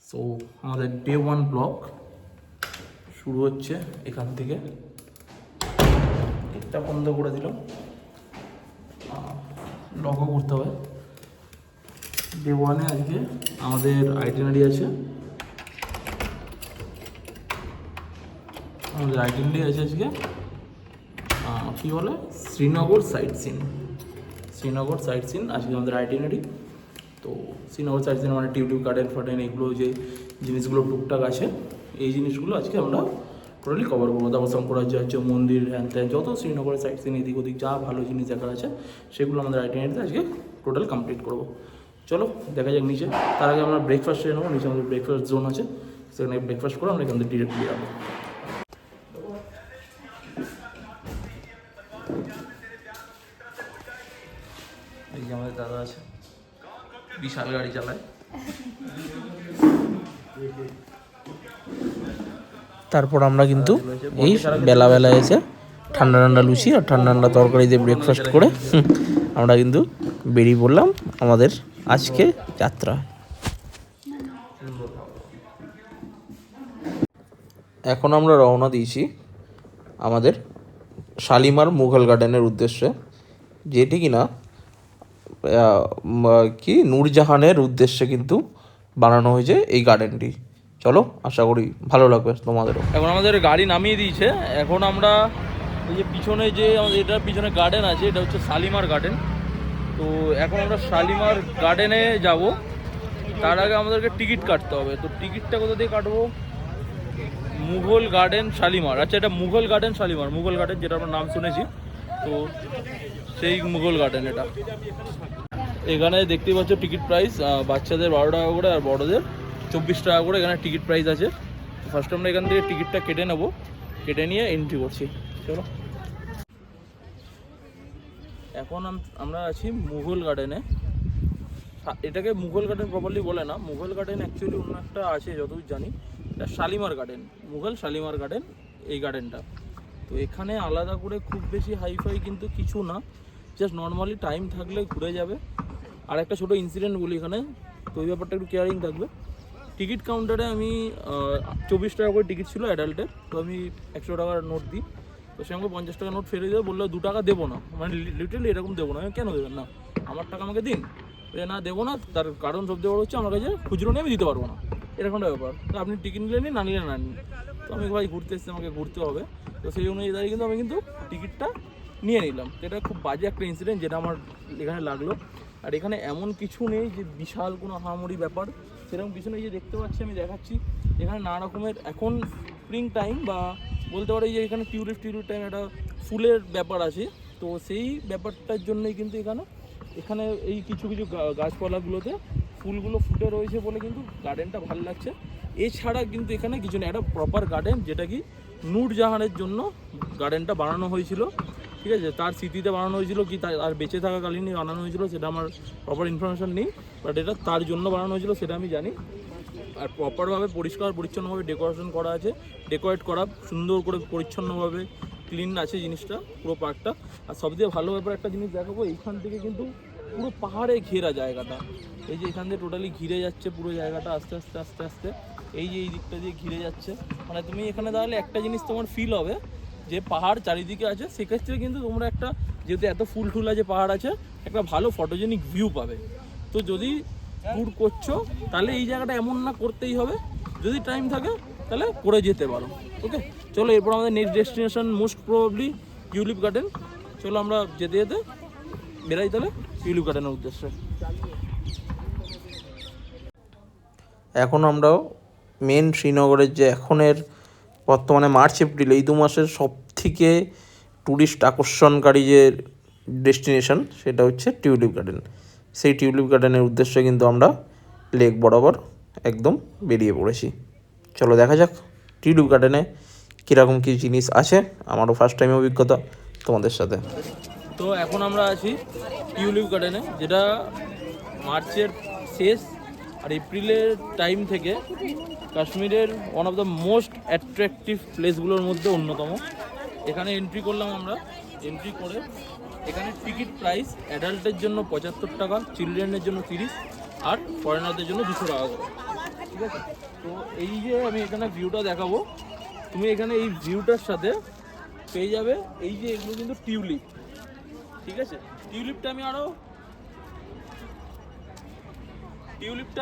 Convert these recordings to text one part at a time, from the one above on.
So আমাদের day 1 blog শুরু হচ্ছে এখান থেকে। এটা বন্ধ করে দিলাম, লগও করতে হবে। ডে 1-এ আজকে আমাদের আইটিনারি আছে, আজকে কী বলে শ্রীনগর সাইট সিন। আজকে আমাদের আইটিনারি। তো শ্রীনগর সাইট সিন মানে টিউব গার্ডেন ফার্ডেন এগুলো যে জিনিসগুলো টুকটাক আছে, এই জিনিসগুলো আজকে আমরা টোটালি কভার করবো। তারপর শঙ্করাজ্য আছে, মন্দির, হ্যান ত্যান, যত শ্রীনগরের সাইট সিন এদিক ওদিক যা ভালো জিনিস দেখার আছে সেগুলো আমাদের আইটিনারিতে আজকে টোটাল কমপ্লিট করবো। চলো দেখা যাক নিচে। তার আগে আমরা ব্রেকফাস্ট সেরে নেবো। নিচে আমাদের ব্রেকফাস্ট জোন আছে, সেখানে ব্রেকফাস্ট করে আমরা এখান থেকে ডিরেক্টলি যাবো। এই যে আমাদের দাদা আছে, বিশাল গাড়ি চালায়। তারপর আমরা কিন্তু এই বেলা এসে ঠান্ডা ঠান্ডা লুচি আর ঠান্ডা ঠান্ডা তরকারি দিয়ে ব্রেকফাস্ট করে আমরা কিন্তু বেরিয়ে পড়লাম আমাদের আজকে যাত্রা। এখন আমরা রওনা দিয়েছি আমাদের শালিমার মুঘল গার্ডেনের উদ্দেশ্যে, যেটি কিনা নূরজাহানের উদ্দেশ্যে কিন্তু বানানো হয়েছে এই গার্ডেনটি। চলো, আশা করি ভালো লাগবে তোমাদেরও। এখন আমাদের গাড়ি নামিয়ে দিয়েছে। এখন আমরা এই যে পিছনে যে আমাদের এটার পিছনে গার্ডেন আছে, এটা হচ্ছে শালিমার গার্ডেন। তো এখন আমরা শালিমার গার্ডেনে যাব। তার আগে আমাদেরকে টিকিট কাটতে হবে। তো টিকিটটা কোথা দিয়ে কাটবো? মুঘল গার্ডেন শালিমার। আচ্ছা, এটা মুঘল গার্ডেন শালিমার, মুঘল গার্ডেন যেটা আমরা নাম শুনেছি, তো সেই মুঘল গার্ডেন এটা। এখানে দেখতেই পাচ্ছ টিকিট প্রাইস বাচ্চাদের 12 টাকা করে আর বড়দের 24 টাকা করে এখানে টিকিট প্রাইস আছে। ফার্স্ট আমরা এখান থেকে টিকিটটা কেটে নেবো, কেটে নিয়ে এন্ট্রি করছি। চলো, এখন আমরা আছি মুঘল গার্ডেনে। এটাকে মুঘল গার্ডেন প্রপারলি বলে না, মুঘল গার্ডেন অ্যাকচুয়ালি অন্য একটা আছে যতদূর জানি, এটা শালিমার গার্ডেন, মুঘল শালিমার গার্ডেন এই গার্ডেনটা। তো এখানে আলাদা করে খুব বেশি হাইফাই কিন্তু কিছু না, জাস্ট নর্মালি টাইম থাকলে ঘুরে যাবে। আর একটা ছোটো ইনসিডেন্ট বলি এখানে, তো ওই ব্যাপারটা একটু কেয়ারিং থাকবে। টিকিট কাউন্টারে আমি 24 টাকা করে টিকিট ছিল অ্যাডাল্টের, তো আমি 100 টাকার নোট দিই। তো সে আমাকে 50 টাকা নোট ফেলে দেবে, বললো 2 টাকা দেবো না, মানে লিটারালি এরকম দেবো না। কেন দেবেন না, আমার টাকা আমাকে দিন। না দেবো না, তার কারণ সবচেয়ে বড় হচ্ছে আমার কাছে খুচরো নিয়ে আমি দিতে পারবো না, এরকম একটা ব্যাপার। তো আপনি টিকিট নিলে নিন, না নিলে না নিন। তো আমি ভাই ঘুরতে এসেছি, আমাকে ঘুরতে হবে, তো সেই অনুযায়ী দাঁড়িয়ে কিন্তু আমি কিন্তু টিকিটটা নিয়ে নিলাম। এটা খুব বাজে একটা ইনসিডেন্ট যেটা আমার এখানে লাগলো। আর এখানে এমন কিছু নেই যে বিশাল কোনো হামামরি ব্যাপার, সেরকম কিছু নেই। যে দেখতে পাচ্ছি আমি দেখাচ্ছি, এখানে নানা রকমের এখন স্প্রিং টাইম বা বলতে পারি যে এখানে টিউলিপ টাইম একটা ফুলের ব্যাপার আছে। তো সেই ব্যাপারটার জন্যই কিন্তু এখানে এই কিছু কিছু গাছপালাগুলোতে ফুলগুলো ফুটে রয়েছে বলে কিন্তু গার্ডেনটা ভালো লাগছে। এছাড়া কিন্তু এখানে কিছু নেই, একটা প্রপার গার্ডেন যেটা কি নূরজাহানের জন্য গার্ডেনটা বানানো হয়েছিল, ঠিক আছে? তার স্মৃতিতে বানানো হয়েছিল কি আর বেঁচে থাকাকালীনই বানানো হয়েছিল সেটা আমার প্রপার ইনফরমেশান নেই, বাট এটা তার জন্য বানানো হয়েছিল সেটা আমি জানি। আর প্রপারভাবে পরিষ্কার পরিচ্ছন্নভাবে ডেকোরেশন করা আছে, ডেকোরেট করা সুন্দর করে পরিচ্ছন্নভাবে ক্লিন আছে জিনিসটা, পুরো পার্কটা। আর সবথেকে ভালো ব্যাপার একটা জিনিস দেখাবো, এইখান থেকে কিন্তু পুরো পাহাড়ে ঘেরা জায়গাটা। এই যে এখান থেকে টোটালি ঘিরে যাচ্ছে পুরো জায়গাটা, আস্তে আস্তে আস্তে আস্তে এই যে এই দিকটা দিয়ে ঘিরে যাচ্ছে। মানে তুমি এখানে দাঁড়ালে একটা জিনিস তোমার ফিল হবে যে পাহাড় চারিদিকে আছে। সেক্ষেত্রে কিন্তু তোমরা একটা, যেহেতু এত ফুল টুল আছে, পাহাড় আছে, একটা ভালো ফটোজেনিক ভিউ পাবে। তো যদি ট্যুর করছো তাহলে এই জায়গাটা এমন না করতেই হবে, যদি টাইম থাকে তাহলে করে যেতে পারো। ওকে, চলো এরপর আমাদের next destination most probably tulip garden. চলো আমরা যেতে যেতে বেরাই তাহলে টিউলিপ গার্ডেনের উদ্দেশ্যে। এখন আমরা মেন শ্রীনগরের যে এখনের বর্তমানে মার্চ এপ্রিল এই 2 মাসের সব থেকে ট্যুরিস্ট আকর্ষণকারী যে ডেস্টিনেশন সেটা হচ্ছে টিউলিপ গার্ডেন। সেই টিউলিপ গার্ডেনের উদ্দেশ্যে কিন্তু আমরা লেক বরাবর একদম বেরিয়ে পড়েছি। চলো দেখা যাক টিউলিপ গার্ডেনে কীরকম কী জিনিস আছে, আমারও ফার্স্ট টাইম অভিজ্ঞতা তোমাদের সাথে। তো এখন আমরা আছি টিউলিপ গার্ডেনে, যেটা মার্চের শেষ আর এপ্রিলের টাইম থেকে কাশ্মীরের one of the most attractive প্লেসগুলোর মধ্যে অন্যতম। এখানে এন্ট্রি করলাম আমরা, এন্ট্রি করে এখানে টিকিট প্রাইস অ্যাডাল্টের জন্য 75 টাকা, চিলড্রেনের জন্য 30, আর ফরেনারদের জন্য 200 টাকা করে। ঠিক আছে। তো এই যে আমি এখানে ভিউটা দেখাবো, তুমি এখানে এই ভিউটার সাথে পেয়ে যাবে এই যে এগুলো কিন্তু টিউলিপ, ঠিক আছে। টিউলিপটা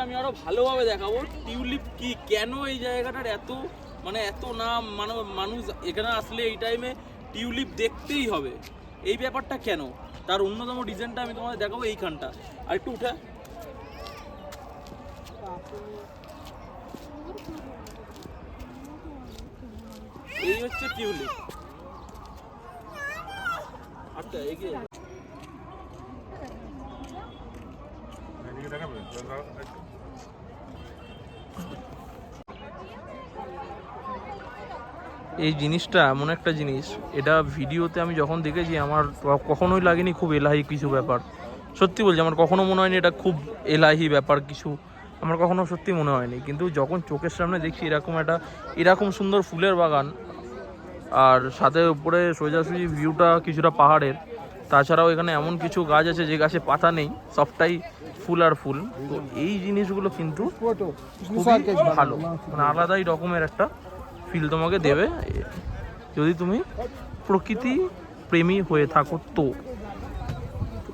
আমি আরো ভালোভাবে দেখাবো। টিউলিপ কি, কেন এই জায়গাটার এত মানে এত নাম, মানে মানুষ এখানে আসলে এই টাইমে টিউলিপ দেখতেই হবে, এই ব্যাপারটা কেন, তার অন্যতম ডিজাইনটা আমি তোমাদের দেখাবো এইখানটা। আর একটু উঠে, এই হচ্ছে টিউলিপ। আচ্ছা এগিয়ে এই জিনিসটা এমন একটা জিনিস, এটা ভিডিওতে আমি যখন দেখেছি আমার কখনোই লাগেনি খুব এলাহি কিছু ব্যাপার। সত্যি বলছি, আমার কখনো মনে হয়নি এটা খুব এলাহি ব্যাপার কিছু, আমার কখনো সত্যি মনে হয়নি। কিন্তু যখন চোখের সামনে দেখছি এরকম সুন্দর ফুলের বাগান, আর সাথে উপরে সোজাসুজি ভিউটা কিছুটা পাহাড়ের, তাছাড়াও এখানে এমন কিছু গাছ আছে যে গাছে পাতা নেই, সবটাই ফুল আর ফুল। তো এই জিনিসগুলো কিন্তু খুবই ভালো, মানে আলাদাই রকমের একটা ফিল তোমাকে দেবে যদি তুমি প্রকৃতি প্রেমী হয়ে থাকো। তো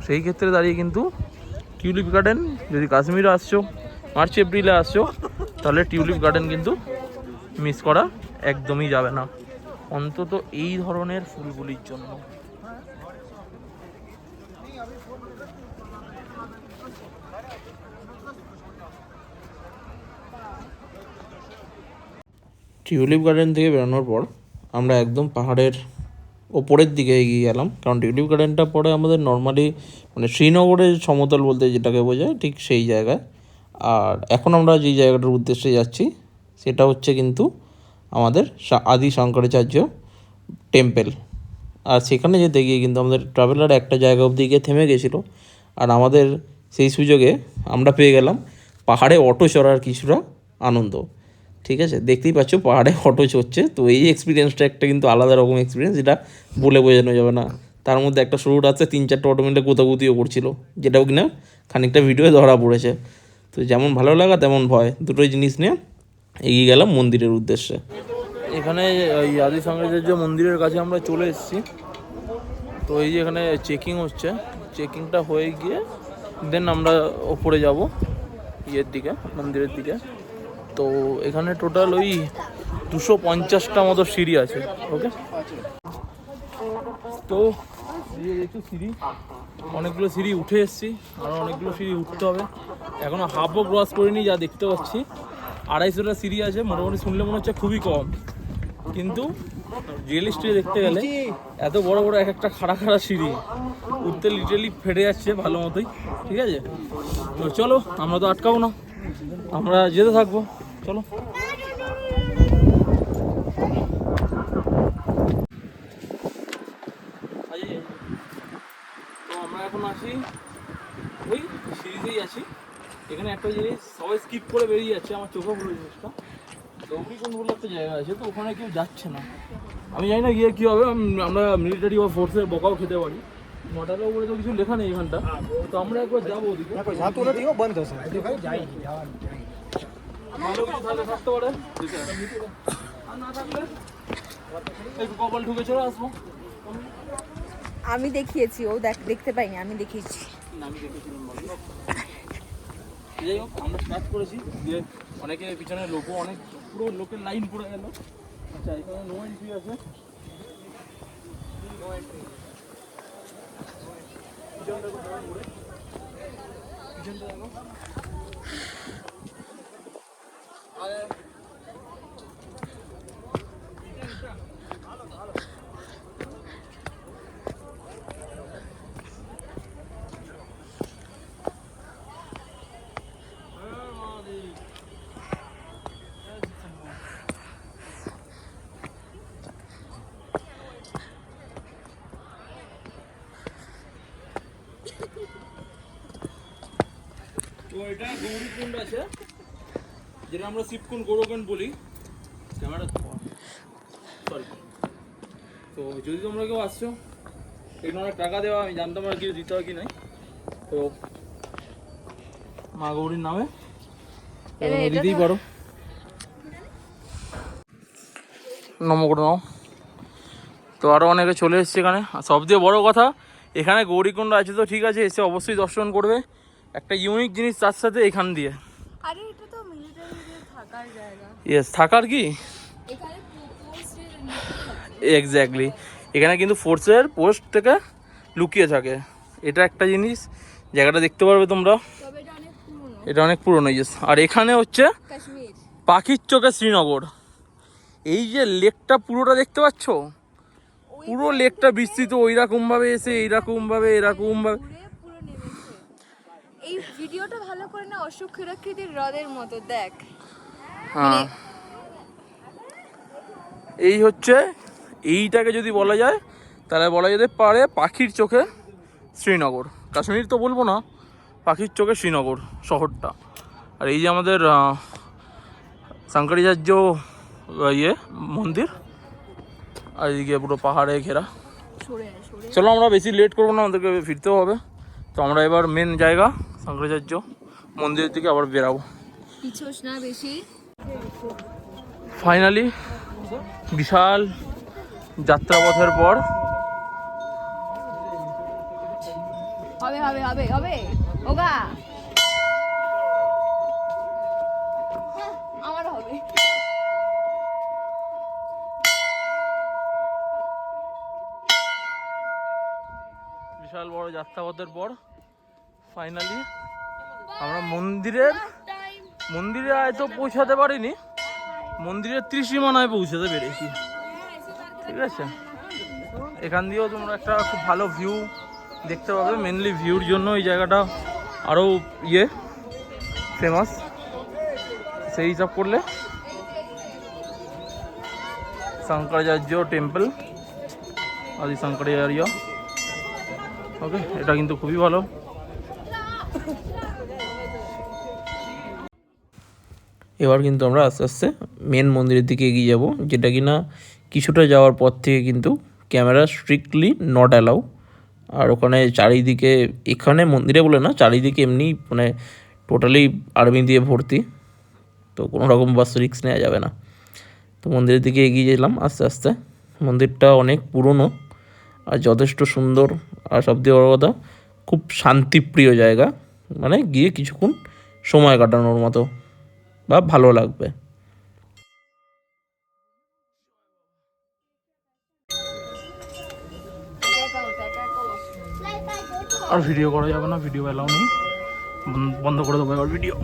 সেই ক্ষেত্রে দাঁড়িয়ে কিন্তু টিউলিপ গার্ডেন, যদি কাশ্মীরে আসছো, মার্চ এপ্রিলে আসছো, তাহলে টিউলিপ গার্ডেন কিন্তু মিস করা একদমই যাবে না, অন্তত এই ধরনের ফুলগুলির জন্য। টিউলিপ গার্ডেন থেকে বেরোনোর পর আমরা একদম পাহাড়ের ওপরের দিকে এগিয়ে গেলাম, কারণ টিউলিপ গার্ডেনটা পরে আমাদের নর্মালি মানে শ্রীনগরের সমতল বলতে যেটাকে বোঝায় ঠিক সেই জায়গায়। আর এখন আমরা যেই জায়গাটার উদ্দেশ্যে যাচ্ছি সেটা হচ্ছে কিন্তু আমাদের আদি শঙ্করাচার্য টেম্পল। আর সেখানে যেতে গিয়ে কিন্তু আমাদের ট্রাভেলার একটা জায়গা অবধি গিয়ে থেমে গেছিলো, আর আমাদের সেই সুযোগে আমরা পেয়ে গেলাম পাহাড়ে অটো চড়ার কিছুটা আনন্দ। ঠিক আছে, দেখতেই পাচ্ছ পাহাড়ে অটো চড়ছে, তো এই এক্সপিরিয়েন্সটা একটা কিন্তু আলাদা রকম এক্সপিরিয়েন্স, যেটা বলে বোঝানো যাবে না। তার মধ্যে একটা শুরু আছে 3-4টা অটো মিলে গোতাগুতিও করছিল, যেটাও কিনা খানিকটা ভিডিওয়ে ধরা পড়েছে। তো যেমন ভালো লাগা তেমন ভয়, দুটোই জিনিস নিয়ে এগিয়ে গেলাম মন্দিরের উদ্দেশ্যে। এখানে এই আদি শঙ্করাচার্য মন্দিরের কাছে আমরা চলে এসেছি। তো এই যে এখানে চেকিং হচ্ছে, চেকিংটা হয়ে গিয়ে দেন আমরা ওপরে যাব ইয়ের দিকে, মন্দিরের দিকে। তো এখানে টোটাল ওই 250টা মতো সিঁড়ি আছে। ওকে, তো একটু সিঁড়ি, অনেকগুলো সিঁড়ি উঠে এসেছি, আরও অনেকগুলো সিঁড়ি উঠতে হবে, এখনও হাফও ক্রস করিনি। যা দেখতে পাচ্ছি 250টা সিঁড়ি আছে, মোটামুটি শুনলে মনে হচ্ছে খুবই কম, কিন্তু রিয়েলিস্টিক দেখতে গেলে এত বড় বড় এক একটা খাড়া খাড়া সিঁড়ি উঠতে লিটারালি ফেটে যাচ্ছে ভালো মতোই। ঠিক আছে, তো চলো, আমরা তো আটকাবো না, আমরা যেতে থাকবো, চলো। তো আমরা এখন আছি ওই সিঁড়িতেই আছি। এখানে একটা জিনিস সবাই স্কিপ করে বেরিয়ে যাচ্ছে, আমার চোখে পড়ে জিনিসটা, দৌড়িকোণ বলে একটা জায়গা আছে, তো ওখানে কেউ যাচ্ছে না। আমি জানি না গিয়ে কী হবে, আমরা মিলিটারি বা ফোর্সের বকাও খেতে পারি। মডেলের উপরে তো কিছু লেখা নেই এখানটা, তো আমরা একবার যাবো ওদিকে। ভালো কিছু তাহলে থাকতে পারে, আর না থাকলে একটু কপাল ঢুকে চলে আসবো। আমি দেখিয়েছি, ও দেখতে পাইনি, আমি দেখিয়েছি। আমি দেখেছিলাম, যাই হোক আমরা স্টার্ট করেছি, দিয়ে অনেকে পিছনে লোকও অনেক, পুরো লোকের লাইন পড়ে গেল। আচ্ছা, এখানে নো এন্ট্রি আছে, নো এন্ট্রি। পিছনটা ঘুরে, পিছনটা দেখো। তো এটা গৌরীকুণ্ড আছে, যেটা আমরা শিবকুণ্ড গৌরকুণ্ড বলি। Camera sorry. তো যদি তোমরা কেউ আসছো, এখানে অনেক টাকা দেওয়া, আমি জানতাম আর কিছু দিতে হয় কি নাই। তো মা গৌরীর নামে দিতেই পারো। নম করে নাও। তো আরও অনেকে চলে এসছে এখানে। আর সবচেয়ে বড়ো কথা, এখানে গৌরীকুণ্ড আছে তো ঠিক আছে, এসে অবশ্যই দর্শন করবে। একটা ইউনিক জিনিস তার সাথে এখান দিয়ে, আরে এটা তো মিলিটারিদের থাকার জায়গা। ইয়েস, থাকার কি এখানে এক্স্যাক্টলি, এখানে কিন্তু ফোর্সের পোস্ট থেকে লুকিয়ে থাকে। এটা একটা জিনিস, জায়গাটা দেখতে পারবে তোমরা। তবে এটা অনেক পুরনো। এটা অনেক পুরনো, ইয়েস। আর এখানে হচ্ছে কাশ্মীর। পাখির চোখে শ্রীনগর। এই যে লেকটা পুরোটা দেখতে পাচ্ছ, পুরো লেকটা বিস্তৃত ওইরকম ভাবে এসে এইরকম ভাবে এরকম ভাবে। পুরো নেমেছে। এই ভিডিওটা ভালো করে না, অশোক ক্ষীরাকৃতির হ্রদের মতো দেখ। হ্যাঁ, এই হচ্ছে, এইটাকে যদি বলা যায় তাহলে বলা যেতে পারে পাখির চোখে শ্রীনগর। কাশ্মীর তো বলবো না, পাখির চোখে শ্রীনগর শহরটা। আর এই যে আমাদের শঙ্করাচার্য মন্দির, আর এদিকে পুরো পাহাড়ে ঘেরা। চলো আমরা বেশি লেট করবো না, আমাদেরকে ফিরতেও হবে। তো আমরা এবার মেন জায়গা শঙ্করাচার্য মন্দিরের দিকে আবার বেরাবো। পিছোস না বেশি। ফাইনালি বিশাল যাত্রাপথের পর হবে হবে হবে হবে ওগা, আমারও হবে। বিশাল বড় যাত্রাপথের পর ফাইনালি আমরা মন্দিরে হয়তো পৌঁছাতে পারিনি, মন্দিরের ত্রিসীমানায় পৌঁছাতে পেরেছি। ঠিক আছে, এখান দিয়েও তোমরা একটা খুব ভালো ভিউ দেখতে পাবে। মেনলি ভিউর জন্য এই জায়গাটা আরও ফেমাস। সেই হিসাব করলে শঙ্করাচার্য টেম্পল, আদি শঙ্করাচার্য, ওকে, এটা কিন্তু খুবই ভালো। এবার কিন্তু আমরা আস্তে আস্তে মেন মন্দিরের দিকে এগিয়ে যাব, যেটা কিনা কিছুটা যাওয়ার পর থেকে কিন্তু ক্যামেরা স্ট্রিক্টলি নট অ্যালাউ। আর ওখানে চারিদিকে, এখানে মন্দিরে বলে না, চারিদিকে এমনি মানে টোটালি আর্মি দিয়ে ভর্তি, তো কোনো রকম বাস রিস্ক নেওয়া যাবে না। তো মন্দিরের দিকে এগিয়ে গেলাম আস্তে আস্তে। মন্দিরটা অনেক পুরনো আর যথেষ্ট সুন্দর, আর সবথেকে বড় কথা খুব শান্তিপ্রিয় জায়গা, মানে গিয়ে কিছুক্ষণ সময় কাটানোর মতো বা ভালো লাগবে। আর ভিডিও করা যাবে না, ভিডিও অ্যালাউ নেই, বন্ধ করে দেবো এবার ভিডিও।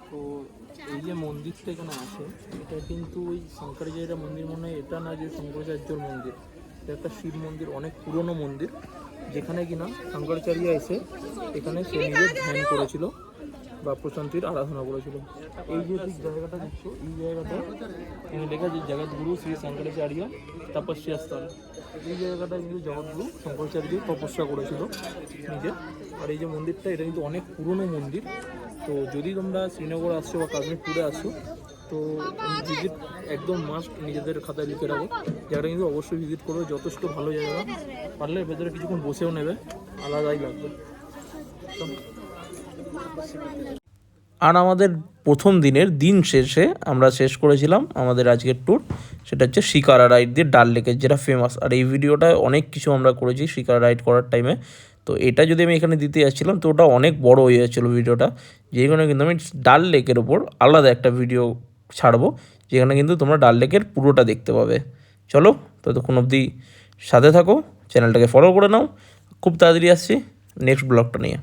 তো এই যে মন্দিরটা এখানে আছে, এটা কিন্তু ওই শঙ্করাচার্য মন্দির মনে হয়, এটা না যে শঙ্করাচার্যর মন্দির, এটা একটা শিব মন্দির, অনেক পুরনো মন্দির, যেখানে কিনা শঙ্করাচার্য এসে এখানে সে নিজে ধ্যান করেছিল বা প্রশান্তির আরাধনা করেছিল। এই যে ঠিক জায়গাটা দেখছো, এই জায়গাটা এখানে লেখা যে জগৎগুরু শ্রী শঙ্করাচার্য তপস্যা স্থল। এই জায়গাটা কিন্তু জগৎগুরু শঙ্করাচার্য তপস্যা করেছিল নিজে। আর এই যে মন্দিরটা, এটা কিন্তু অনেক পুরনো মন্দির। তো যদি তোমরা শ্রীনগর আসছো বা কাশ্মীর ট্যুরে আসছো, তো ভিজিট একদম মাস্ট, নিজেদের খাতায় লিখে রাখো। জায়গাটা কিন্তু অবশ্যই ভিজিট করবে, যথেষ্ট ভালো জায়গা। পারলে ভেতরে কিছুক্ষণ বসেও নেবে, আলাদাই লাগবে। আর আমাদের প্রথম দিনের দিন শেষে আমরা শেষ করেছিলাম আমাদের আজকের ট্যুর, সেটা হচ্ছে শিকারা রাইড দিয়ে ডাল লেকের, যেটা ফেমাস। আর এই ভিডিওটা অনেক কিছু আমরা করেছি শিকারা রাইড করার টাইমে। তো এটা যদি আমি এখানে দিতে যাচ্ছিলাম তো ওটা অনেক বড় হয়ে যাচ্ছিলো ভিডিওটা, যেখানে কিন্তু আমি ডাল লেকের ওপর আলাদা একটা ভিডিও ছাড়বো, যেখানে কিন্তু তোমরা ডাল লেকের পুরোটা দেখতে পাবে। চলো ততক্ষণ অবধি সাথে থাকো, চ্যানেলটাকে ফলো করে নাও। খুব তাড়াতাড়ি আসছি নেক্সট ব্লগটা নিয়ে।